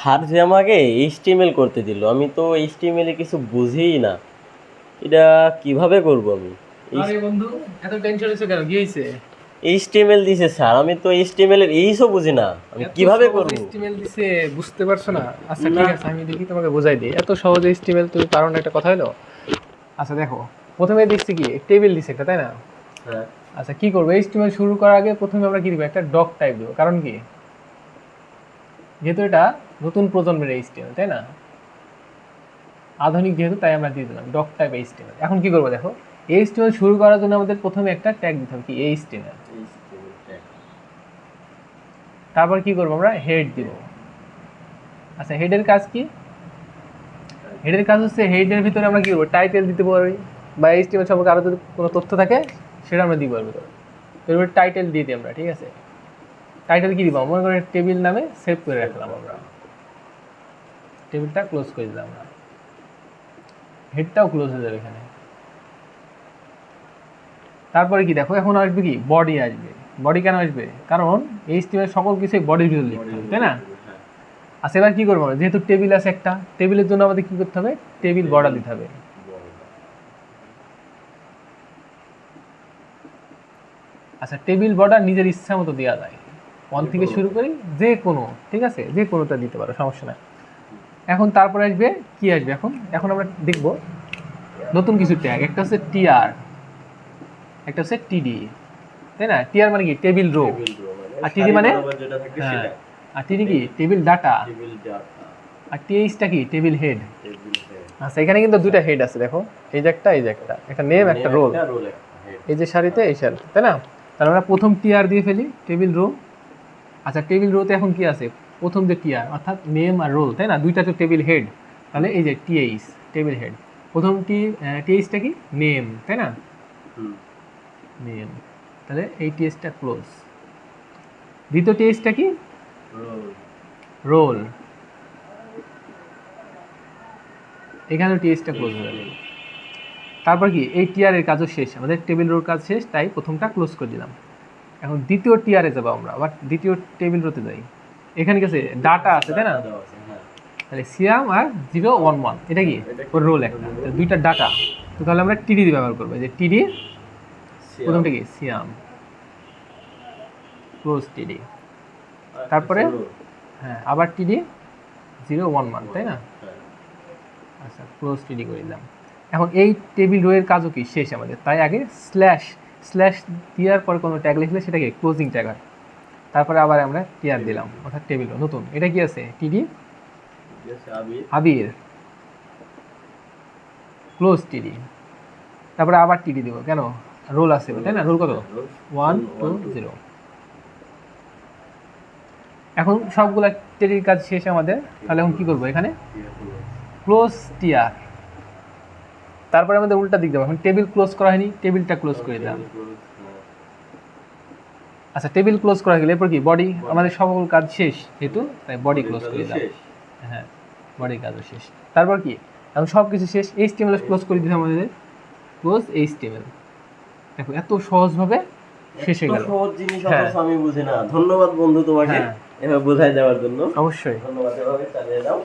Sir যে আমাকে HTML করতে দিল, আমি তো এইচটিএমএল এ কিছু বুঝিই না। এটা কিভাবে করব আমি? আরে বন্ধু, এত টেনশন হচ্ছে কেন? কি হয়েছে? এইচটিএমএল দিছে স্যার, আমি তো এইচটিএমএল এর এইসব বুঝি না, আমি এত কিভাবে সহজ করব? HTML দিছে, বুঝতে পারছো না? আচ্ছা না। ঠিক আছে, আমি দেখি তোমাকে বোঝাই দিই। এত সহজ HTML তুমি পারো না, একটা কথা হলো। আচ্ছা দেখো, প্রথমে দেখছি কি টেবিল দিছে একটা, তাই না? হ্যাঁ। আচ্ছা কি করবো, HTML শুরু করার আগে প্রথমে আমরা কি দিব, একটা ডক টাইপ দিব। কারণ কি, যেহেতু এটা নতুন প্রজন্মের HTML, তাই না? আধুনিক যেহেতু, তাই আমরা দিয়ে দিলাম ডক টাইপ HTML। এখন কি করবো দেখো, HTML শুরু করার জন্য আমাদের প্রথমে একটা ট্যাগ দিতে হবে, কি HTML। তারপর কি করবো, আমরা হেড দিব। আচ্ছা হেডের কাজ কি? হেডের কাজ হচ্ছে, হেডের ভিতরে আমরা কি করবো, টাইটেল দিতে পারি, বা HTML সম্পর্কে আরো যদি কোনো তথ্য থাকে সেটা আমরা দিব এর ভিতরে। এরপরে টাইটেল দিয়ে দিই আমরা, ঠিক আছে? টাইটেল কি দিব, মনে করি টেবিল নামে সেভ করে রাখলাম আমরা, টেবিলটা ক্লোজ করে দিলাম আমরা, হেডটাও ক্লোজ হয়ে যাবে এখানে। তারপরে কি দেখো, এখন আসবে কি, বডি আসবে। বডি কেন আসবে? কারণ HTML সকল কিছুই বডির ভিতরে লিখতে হবে, তাই না? আচ্ছা এবার কি করবো আমরা, যেহেতু টেবিল আছে একটা, টেবিলের জন্য আমাদের কি করতে হবে, টেবিল বর্ডার দিতে হবে। আচ্ছা টেবিল বর্ডার নিজের ইচ্ছা মতো দেওয়া যায়, 1 থেকে শুরু করি, যে কোনো, ঠিক আছে, যে কোনোটা দিতে পারো, সমস্যা নাই। এখন তারপরে আসবে কি আসবে, এখন এখন আমরা দেখব নতুন কিছু ট্যাগ। একটা হচ্ছে টিআর, একটা হচ্ছে টিডি, তাই না? টিআর মানে কি, টেবিল রো, আর টিডি মানে, হ্যাঁ, আর টিডি কি, টেবিল ডাটা, আর টিএইচটা কি, টেবিল হেড। আচ্ছা এখানে কিন্তু দুইটা হেড আছে, দেখো, এই যে একটা, এই যে একটা, একটা নেম, একটা রোল, এই যে সারিতে, এই সারিতে, তাই না? তাহলে আমরা প্রথম টিআর দিয়ে ফেলি, টেবিল রো। আচ্ছা টেবিল রোতে এখন কি আছে, প্রথম যে টিআর অর্থাৎ নেম আর রোল, তাই না? দুইটা তো টেবিল হেড, তাহলে এই যে টিএইচ, টেবিল হেড। প্রথম টিএইচটা কি, নেম, তাই না? নেম, তাহলে এই টিএইচটা ক্লোজ। দ্বিতীয় টিএইচটা কি, রোল, এখানেও টিএইচটা ক্লোজ হয়ে যাবে। তারপর কি, এই টিআর এর কাজও শেষ, আমাদের টেবিল রোর কাজ শেষ, তাই প্রথমটা ক্লোজ করে দিলাম। এখন দ্বিতীয় টিআরে যাবো আমরা, আবার দ্বিতীয় টেবিল রোতে যাই। এখানে কি আছে, ডাটা আছে, তাই না? তাহলে সিয়াম আর 011, এটা কি, ওর রোল একটা, দুইটা ডাটা। তো তাহলে আমরা টিডি ব্যবহার করবো, যে টিডি প্রথমটা কি, সিয়াম, ক্লোজ টিডি। তারপরে হ্যাঁ আবার টিডি 011, তাই না? আচ্ছা ক্লোজ টিডি করে দিলাম। এখন এই টেবিল রো এর কাজও কি, শেষ আমাদের, তাই আগে স্ল্যাশ, স্ল্যাশ দেওয়ার পরে কোনো ট্যাগ লিখলে সেটাকে ক্লোজিং ট্যাগ হয়। তারপরে আবার আমরা টিআর দিলাম, অর্থাৎ টেবিল রো নতুন, এটা কি আছে, টিডি আবির, ক্লোজ টিডি। তারপরে আবার টিডি দিব, কেন, রোল আছে, তাই না? রোল কত, 120। এখন সবগুলা টেডির কাজ শেষ আমাদের, তাহলে এখন কি করবো, এখানে ক্লোজ টিআর। তারপরে আমাদের উল্টা দিক দেবো, এখন টেবিল ক্লোজ করা হয়নি, টেবিলটা ক্লোজ করে দিলাম। আচ্ছা টেবিল ক্লোজ করা গেলে এরপর কি, বডি, আমাদের সকল কাজ শেষ যেহেতু, তাই বডি ক্লোজ করে দিলাম। হ্যাঁ বডির কাজও শেষ। তারপর কি, এখন সব কিছু শেষ, HTML ক্লোজ করে দিলাম আমাদের, ক্লোজ HTML। দেখো এত সহজভাবে শেষ হয়ে গেল। সহজ জিনিস অবশ্য আমি বুঝি না। ধন্যবাদ বন্ধু তোমাকে এভাবে বোঝাই দেওয়ার জন্য। অবশ্যই ধন্যবাদ, এভাবে চালিয়ে দাও।